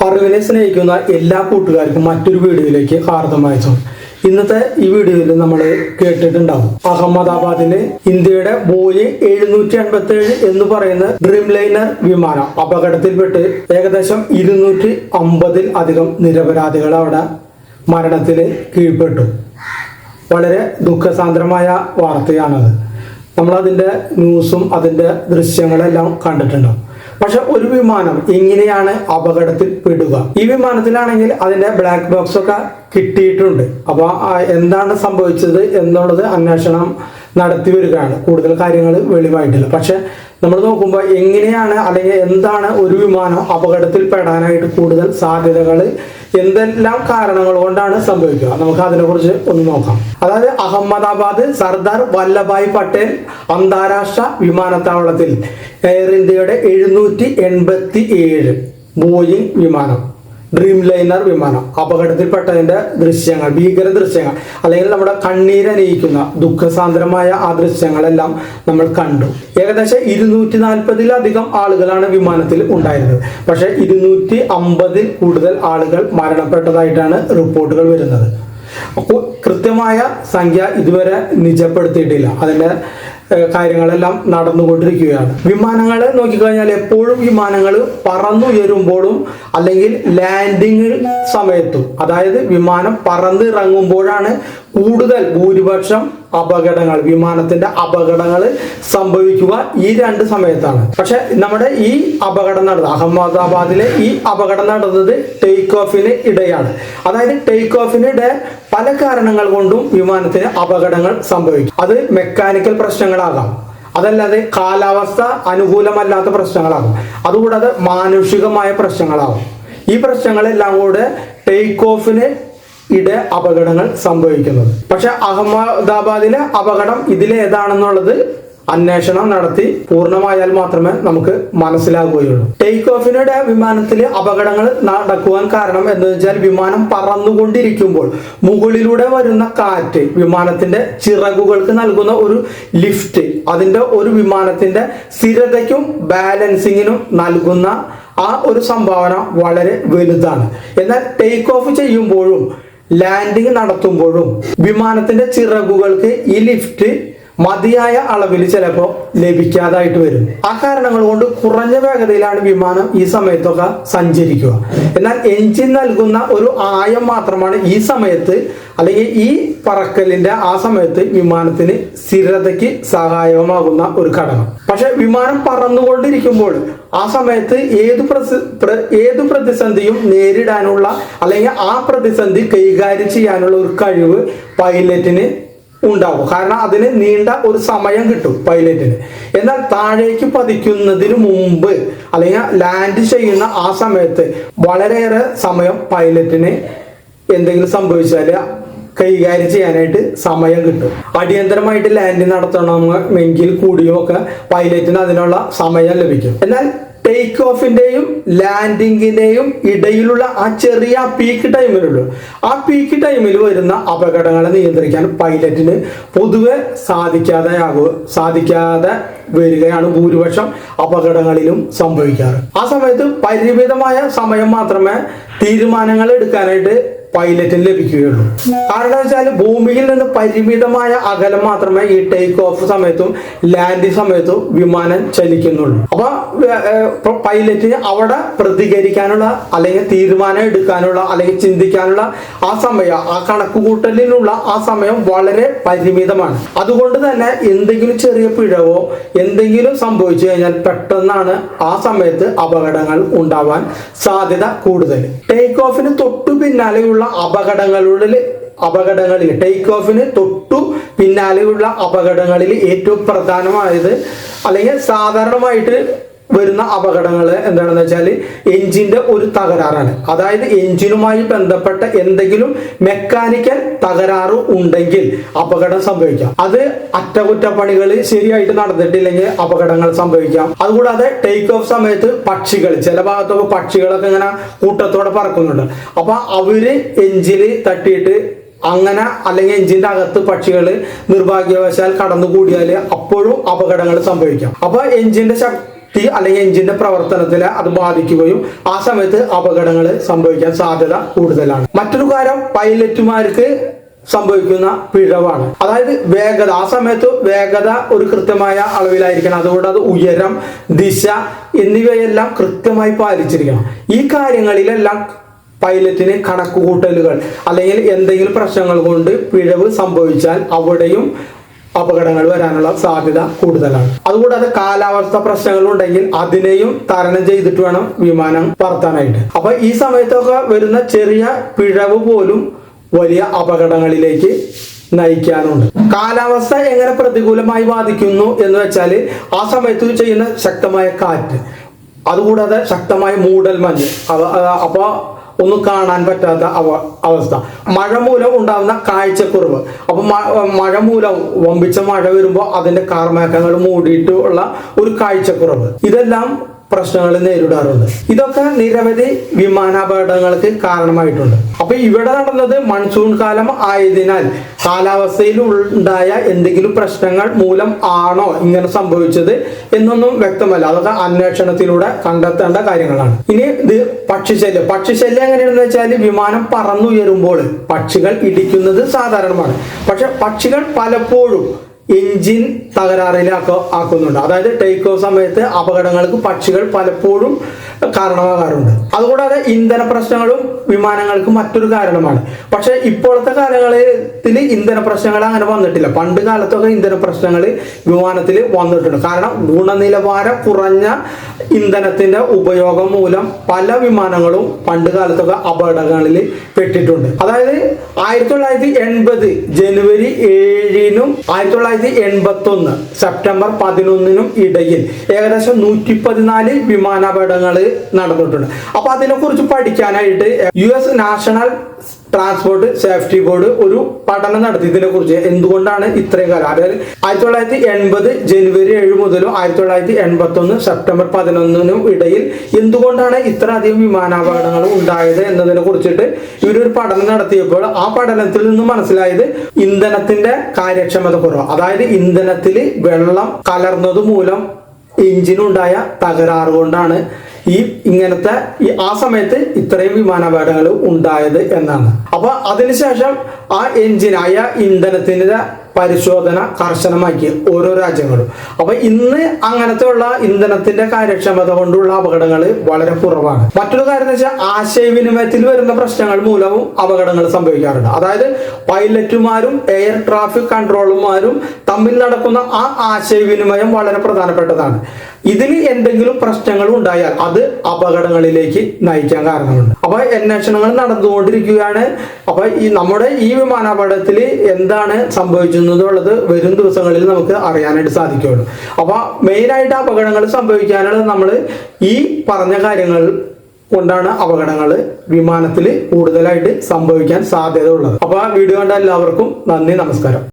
അറിവിനെ സ്നേഹിക്കുന്ന എല്ലാ കൂട്ടുകാർക്കും മറ്റൊരു വീഡിയോയിലേക്ക് ഹാർദമായ സ്വാഗതം. ഇന്നത്തെ ഈ വീഡിയോയിൽ നമ്മൾ കേട്ടിട്ടുണ്ടാവും, അഹമ്മദാബാദിലെ ഇന്ത്യയുടെ ബോയിങ് 757 എന്ന് പറയുന്ന ഡ്രീം ലൈനർ വിമാനം അപകടത്തിൽപ്പെട്ട് ഏകദേശം 250 അധികം നിരപരാധികൾ അവിടെ മരണത്തിന് കീഴ്പ്പെട്ടു. വളരെ ദുഃഖസാന്ദ്രമായ വാർത്തയാണത്. നമ്മളതിൻ്റെ ന്യൂസും അതിൻ്റെ ദൃശ്യങ്ങളെല്ലാം കണ്ടിട്ടുണ്ടാവും. പക്ഷെ ഒരു വിമാനം എങ്ങനെയാണ് അപകടത്തിൽ പെടുക? ഈ വിമാനത്തിലാണെങ്കിൽ അതിന്റെ ബ്ലാക്ക് ബോക്സ് ഒക്കെ കിട്ടിയിട്ടുണ്ട്. അപ്പൊ എന്താണ് സംഭവിച്ചത് എന്നുള്ളത് അന്വേഷണം നടത്തി വരികയാണ്. കൂടുതൽ കാര്യങ്ങൾ വെളിവായിട്ടില്ല. പക്ഷെ നമ്മൾ നോക്കുമ്പോൾ എങ്ങനെയാണ് അല്ലെങ്കിൽ എന്താണ് ഒരു വിമാനം അപകടത്തിൽ പെടാനായിട്ട് കൂടുതൽ സാധ്യതകൾ, എന്തെല്ലാം കാരണങ്ങൾ കൊണ്ടാണ് സംഭവിക്കുക, നമുക്ക് അതിനെക്കുറിച്ച് ഒന്ന് നോക്കാം. അതായത് അഹമ്മദാബാദ് സർദാർ വല്ലഭായ് പട്ടേൽ അന്താരാഷ്ട്ര വിമാനത്താവളത്തിൽ എയർ ഇന്ത്യയുടെ 787 ബോയിങ് വിമാനം ഡ്രീം ലൈനർ വിമാനം അപകടത്തിൽപ്പെട്ടതിന്റെ ദൃശ്യങ്ങൾ, ഭീകര ദൃശ്യങ്ങൾ, അല്ലെങ്കിൽ നമ്മുടെ കണ്ണീരണിയിക്കുന്ന ദുഃഖസാന്ദ്രമായ ആ ദൃശ്യങ്ങളെല്ലാം നമ്മൾ കണ്ടു. ഏകദേശം 240 ആളുകളാണ് വിമാനത്തിൽ ഉണ്ടായിരുന്നത്. പക്ഷെ 250 കൂടുതൽ ആളുകൾ മരണപ്പെട്ടതായിട്ടാണ് റിപ്പോർട്ടുകൾ വരുന്നത്. അപ്പോൾ കൃത്യമായ സംഖ്യ ഇതുവരെ നിജപ്പെടുത്തിയിട്ടില്ല. അതിന്റെ കാര്യങ്ങളെല്ലാം നടന്നുകൊണ്ടിരിക്കുകയാണ്. വിമാനങ്ങളെ നോക്കിക്കഴിഞ്ഞാൽ എപ്പോഴും വിമാനങ്ങൾ പറന്നുയരുമ്പോഴും അല്ലെങ്കിൽ ലാൻഡിങ് സമയത്തും, അതായത് വിമാനം പറന്നിറങ്ങുമ്പോഴാണ് കൂടുതൽ ഭൂരിപക്ഷം അപകടങ്ങൾ, വിമാനത്തിന്റെ അപകടങ്ങൾ സംഭവിക്കുക ഈ രണ്ട് സമയത്താണ്. പക്ഷെ നമ്മുടെ ഈ അപകടം നടന്നത്, അഹമ്മദാബാദിലെ ഈ അപകടം നടന്നത് ടേക്ക് ഓഫിന് ഇടയാണ്. അതായത് ടേക്ക് ഓഫിനിടെ പല കാരണങ്ങൾ കൊണ്ടും വിമാനത്തിന് അപകടങ്ങൾ സംഭവിക്കും. അത് മെക്കാനിക്കൽ പ്രശ്നങ്ങളാകാം, അതല്ലാതെ കാലാവസ്ഥ അനുകൂലമല്ലാത്ത പ്രശ്നങ്ങളാകും, അതുകൂടാതെ മാനുഷികമായ പ്രശ്നങ്ങളാകും. ഈ പ്രശ്നങ്ങളെല്ലാം കൂടെ ടേക്ക് ഓഫിന് അപകടങ്ങൾ സംഭവിക്കുന്നത്. പക്ഷെ അഹമ്മദാബാദിലെ അപകടം ഇതിലേതാണെന്നുള്ളത് അന്വേഷണം നടത്തി പൂർണ്ണമായാൽ മാത്രമേ നമുക്ക് മനസ്സിലാകുകയുള്ളൂ. ടേക്ക് ഓഫിനിടെ വിമാനത്തിൽ അപകടങ്ങൾ നടക്കുവാൻ കാരണം എന്ന് വെച്ചാൽ, വിമാനം പറന്നുകൊണ്ടിരിക്കുമ്പോൾ മുകളിലൂടെ വരുന്ന കാറ്റ് വിമാനത്തിന്റെ ചിറകുകൾക്ക് നൽകുന്ന ഒരു ലിഫ്റ്റ്, അതിന്റെ ഒരു വിമാനത്തിന്റെ സ്ഥിരതയ്ക്കും ബാലൻസിങ്ങിനും നൽകുന്ന ആ ഒരു സംഭാവന വളരെ വലുതാണ്. എന്നാൽ ടേക്ക് ഓഫ് ചെയ്യുമ്പോഴും ലാൻഡിങ് നടത്തുമ്പോഴും വിമാനത്തിന്റെ ചിറകുകൾക്ക് ഈ ലിഫ്റ്റ് മതിയായ അളവിൽ ചിലപ്പോൾ ലഭിക്കാതായിട്ട് വരും. ആ കാരണങ്ങൾ കൊണ്ട് കുറഞ്ഞ വേഗതയിലാണ് വിമാനം ഈ സമയത്തൊക്കെ സഞ്ചരിക്കുക. എന്നാൽ എഞ്ചിൻ നൽകുന്ന ഒരു ആയം മാത്രമാണ് ഈ സമയത്ത്, അല്ലെങ്കിൽ ഈ പറക്കലിന്റെ ആ സമയത്ത് വിമാനത്തിന് സ്ഥിരതയ്ക്ക് സഹായകമാകുന്ന ഒരു ഘടകം. പക്ഷെ വിമാനം പറന്നുകൊണ്ടിരിക്കുമ്പോൾ ആ സമയത്ത് ഏതു പ്രതിസന്ധിയും നേരിടാനുള്ള, അല്ലെങ്കിൽ ആ പ്രതിസന്ധി കൈകാര്യം ചെയ്യാനുള്ള ഒരു കഴിവ് പൈലറ്റിന് ഉണ്ടാവും. കാരണം അതിന് നീണ്ട ഒരു സമയം കിട്ടും പൈലറ്റിന്. എന്നാൽ താഴേക്ക് പതിക്കുന്നതിന് മുമ്പ് അല്ലെങ്കിൽ ലാൻഡ് ചെയ്യുന്ന ആ സമയത്ത് വളരെയേറെ സമയം പൈലറ്റിന് എന്തെങ്കിലും സംഭവിച്ചാൽ കൈകാര്യം ചെയ്യാനായിട്ട് സമയം കിട്ടും. അടിയന്തരമായിട്ട് ലാൻഡിങ് നടത്തണമെങ്കിൽ കൂടിയുമൊക്കെ പൈലറ്റിന് അതിനുള്ള സമയം ലഭിക്കും. എന്നാൽ ടേക്ക് ഓഫിന്റെയും ലാൻഡിങ്ങിന്റെയും ഇടയിലുള്ള ആ ചെറിയ പീക്ക് ടൈമിലുള്ളൂ, ആ പീക്ക് ടൈമിൽ വരുന്ന അപകടങ്ങളെ നിയന്ത്രിക്കാൻ പൈലറ്റിന് പൊതുവെ സാധിക്കാതെ വരികയാണ് ഭൂരിപക്ഷം അപകടങ്ങളിലും സംഭവിക്കാറ്. ആ സമയത്ത് പരിമിതമായ സമയം മാത്രമേ തീരുമാനങ്ങൾ എടുക്കാനായിട്ട് പൈലറ്റിന് ലഭിക്കുകയുള്ളൂ. കാരണം വെച്ചാൽ ഭൂമിയിൽ നിന്ന് പരിമിതമായ അകലം മാത്രമേ ഈ ടേക്ക് ഓഫ് സമയത്തും ലാൻഡിങ് സമയത്തും വിമാനം ചലിക്കുന്നുള്ളൂ. അപ്പൊ പൈലറ്റിന് അവിടെ പ്രതികരിക്കാനുള്ള, അല്ലെങ്കിൽ തീരുമാനം എടുക്കാനുള്ള, അല്ലെങ്കിൽ ചിന്തിക്കാനുള്ള ആ സമയം, ആ കണക്കുകൂട്ടലിനുള്ള ആ സമയം വളരെ പരിമിതമാണ്. അതുകൊണ്ട് തന്നെ എന്തെങ്കിലും ചെറിയ പിഴവോ എന്തെങ്കിലും സംഭവിച്ചു കഴിഞ്ഞാൽ പെട്ടെന്നാണ് ആ സമയത്ത് അപകടങ്ങൾ ഉണ്ടാവാൻ സാധ്യത കൂടുതൽ. ടേക്ക് ഓഫിന് തൊട്ടു പിന്നാലെയുള്ള അപകടങ്ങളിൽ ടേക്ക് ഓഫിന് തൊട്ടു പിന്നാലെയുള്ള അപകടങ്ങളിൽ ഏറ്റവും പ്രധാനമായത്, അല്ലെങ്കിൽ സാധാരണമായിട്ട് വരുന്ന അപകടങ്ങൾ എന്താണെന്ന് വെച്ചാൽ എഞ്ചിന്റെ ഒരു തകരാറാണ്. അതായത് എഞ്ചിനുമായി ബന്ധപ്പെട്ട എന്തെങ്കിലും മെക്കാനിക്കൽ തകരാറ് ഉണ്ടെങ്കിൽ അപകടം സംഭവിക്കാം. അത് അറ്റകുറ്റപ്പണികൾ ശരിയായിട്ട് നടന്നിട്ടില്ലെങ്കിൽ അപകടങ്ങൾ സംഭവിക്കാം. അതുകൂടാതെ ടേക്ക് ഓഫ് സമയത്ത് പക്ഷികൾ, ചില ഭാഗത്തൊക്കെ പക്ഷികളൊക്കെ ഇങ്ങനെ കൂട്ടത്തോടെ പറക്കുന്നുണ്ട്. അപ്പൊ അവര് എഞ്ചിന് തട്ടിയിട്ട് അങ്ങനെ, അല്ലെങ്കിൽ എഞ്ചിന്റെ അകത്ത് പക്ഷികൾ നിർഭാഗ്യവശാൽ കടന്നുകൂടിയാൽ അപ്പോഴും അപകടങ്ങൾ സംഭവിക്കാം. അപ്പൊ എഞ്ചിന്റെ തീ അല്ലെങ്കിൽ എഞ്ചിന്റെ പ്രവർത്തനത്തിലെ അത് ബാധിക്കുകയും ആ സമയത്ത് അപകടങ്ങൾ സംഭവിക്കാൻ സാധ്യത കൂടുതലാണ്. മറ്റൊരു കാര്യം പൈലറ്റുമാർക്ക് സംഭവിക്കുന്ന പിഴവാണ്. അതായത് വേഗത, ആ സമയത്ത് വേഗത ഒരു കൃത്യമായ അളവിലായിരിക്കണം. അതുകൊണ്ട് അത് ഉയരം, ദിശ എന്നിവയെല്ലാം കൃത്യമായി പാലിച്ചിരിക്കണം. ഈ കാര്യങ്ങളിലെല്ലാം പൈലറ്റിന് കണക്കുകൂട്ടലുകൾ അല്ലെങ്കിൽ എന്തെങ്കിലും പ്രശ്നങ്ങൾ കൊണ്ട് പിഴവ് സംഭവിച്ചാൽ അവിടെയും അപകടങ്ങൾ വരാനുള്ള സാധ്യത കൂടുതലാണ്. അതുകൂടാതെ കാലാവസ്ഥ പ്രശ്നങ്ങൾ ഉണ്ടെങ്കിൽ അതിനെയും തരണം ചെയ്തിട്ട് വേണം വിമാനം പറത്താനായിട്ട്. അപ്പൊ ഈ സമയത്തൊക്കെ വരുന്ന ചെറിയ പിഴവ് പോലും വലിയ അപകടങ്ങളിലേക്ക് നയിക്കാനുണ്ട്. കാലാവസ്ഥ എങ്ങനെ പ്രതികൂലമായി ബാധിക്കുന്നു എന്ന് വെച്ചാൽ ആ സമയത്ത് ചെയ്യുന്ന ശക്തമായ കാറ്റ്, അതുകൂടാതെ ശക്തമായ മൂടൽമഞ്ഞ്, അപ്പൊ ഒന്നും കാണാൻ പറ്റാത്ത അവസ്ഥ, മഴ മൂലം ഉണ്ടാകുന്ന കാഴ്ചക്കുറവ്. അപ്പൊ മഴ മൂലം വമ്പിച്ച മഴ വരുമ്പോൾ അതിന്റെ കാർമേഘങ്ങൾ മൂടിയിട്ടുള്ള ഒരു കാഴ്ചക്കുറവ്, ഇതെല്ലാം പ്രശ്നങ്ങൾ നേരിടാറുണ്ട്. ഇതൊക്കെ നിരവധി വിമാനാപകടങ്ങൾക്ക് കാരണമായിട്ടുണ്ട്. അപ്പൊ ഇവിടെ നടന്നത് മൺസൂൺ കാലം ആയതിനാൽ കാലാവസ്ഥയിൽ ഉണ്ടായ എന്തെങ്കിലും പ്രശ്നങ്ങൾ മൂലം ആണോ ഇങ്ങനെ സംഭവിച്ചത് എന്നൊന്നും വ്യക്തമല്ല. അതൊക്കെ അന്വേഷണത്തിലൂടെ കണ്ടെത്തേണ്ട കാര്യങ്ങളാണ്. ഇനി ഇത് പക്ഷിശല്യം എങ്ങനെയാണെന്ന് വെച്ചാൽ വിമാനം പറന്നുയരുമ്പോൾ പക്ഷികൾ ഇടിക്കുന്നത് സാധാരണമാണ്. പക്ഷെ പക്ഷികൾ പലപ്പോഴും എഞ്ചിൻ തകരാറിലാക്കുന്നുണ്ട്. അതായത് ടേക്ക് ഓഫ് സമയത്ത് അപകടങ്ങൾക്ക് പക്ഷികൾ പലപ്പോഴും കാരണമാകാറുണ്ട്. അതുകൂടാതെ ഇന്ധന പ്രശ്നങ്ങളും വിമാനങ്ങൾക്ക് മറ്റൊരു കാരണമാണ്. പക്ഷെ ഇപ്പോഴത്തെ കാലങ്ങളിൽ ഇന്ധന പ്രശ്നങ്ങൾ അങ്ങനെ വന്നിട്ടില്ല. പണ്ട് കാലത്തൊക്കെ ഇന്ധന പ്രശ്നങ്ങൾ വിമാനത്തിൽ വന്നിട്ടുണ്ട്. കാരണം ഗുണനിലവാരം കുറഞ്ഞ ഇന്ധനത്തിന്റെ ഉപയോഗം മൂലം പല വിമാനങ്ങളും പണ്ട് കാലത്തൊക്കെ അപകടങ്ങളിൽ പെട്ടിട്ടുണ്ട്. അതായത് 1980 ജനുവരി 7-നും 1981 സെപ്റ്റംബർ 11-നും ഇടയിൽ ഏകദേശം 114 വിമാനാപകടങ്ങൾ നടന്നിട്ടുണ്ട്. അപ്പൊ അതിനെ കുറിച്ച് പഠിക്കാനായിട്ട് US national transport safety board ഒരു പഠനം നടത്തി. ഇതിനെ കുറിച്ച് എന്തുകൊണ്ടാണ് ഇത്രയും കാലം, അതായത് 1980 ജനുവരി 7 മുതലും 1981 സെപ്റ്റംബർ 11-നും ഇടയിൽ എന്തുകൊണ്ടാണ് ഇത്ര അധികം വിമാനാപകടങ്ങൾ ഉണ്ടായത് എന്നതിനെ കുറിച്ചിട്ട് ഇവരൊരു പഠനം നടത്തിയപ്പോൾ ആ പഠനത്തിൽ നിന്ന് മനസ്സിലായത് ഇന്ധനത്തിന്റെ കാര്യക്ഷമത കുറവ്, അതായത് ഇന്ധനത്തിൽ വെള്ളം കലർന്നത് മൂലം എഞ്ചിനുണ്ടായ തകരാറ് കൊണ്ടാണ് ഇങ്ങനത്തെ ആ സമയത്ത് ഇത്രയും വിമാനാപകടങ്ങൾ ഉണ്ടായത് എന്നാണ്. അപ്പൊ അതിനുശേഷം ആ എഞ്ചിനായ ഇന്ധനത്തിന്റെ പരിശോധന കർശനമാക്കി ഓരോ രാജ്യങ്ങളും. അപ്പൊ ഇന്ന് അങ്ങനത്തെ ഉള്ള ഇന്ധനത്തിന്റെ കാര്യക്ഷമത കൊണ്ടുള്ള അപകടങ്ങൾ വളരെ കുറവാണ്. മറ്റൊരു കാര്യം എന്ന് വെച്ചാൽ ആശയവിനിമയത്തിൽ വരുന്ന പ്രശ്നങ്ങൾ മൂലവും അപകടങ്ങൾ സംഭവിക്കാറുണ്ട്. അതായത് പൈലറ്റുമാരും എയർ ട്രാഫിക് കൺട്രോളർമാരും തമ്മിൽ നടക്കുന്ന ആ ആശയവിനിമയം വളരെ പ്രധാനപ്പെട്ടതാണ്. ഇതിന് എന്തെങ്കിലും പ്രശ്നങ്ങൾ ഉണ്ടായാൽ അത് അപകടങ്ങളിലേക്ക് നയിക്കാൻ കാരണമുണ്ട്. അപ്പൊ അന്വേഷണങ്ങൾ നടന്നുകൊണ്ടിരിക്കുകയാണ്. അപ്പൊ നമ്മുടെ ഈ വിമാനാപകടത്തിൽ എന്താണ് സംഭവിച്ചെന്നുള്ളത് വരും ദിവസങ്ങളിൽ നമുക്ക് അറിയാനായിട്ട് സാധിക്കുകയുള്ളൂ. അപ്പൊ മെയിനായിട്ട് അപകടങ്ങൾ സംഭവിക്കാനുള്ള നമ്മൾ ഈ പറഞ്ഞ കാര്യങ്ങൾ കൊണ്ടാണ് അപകടങ്ങൾ വിമാനത്തിൽ കൂടുതലായിട്ട് സംഭവിക്കാൻ സാധ്യത ഉള്ളത്. അപ്പൊ വീഡിയോ കണ്ട എല്ലാവർക്കും നന്ദി, നമസ്കാരം.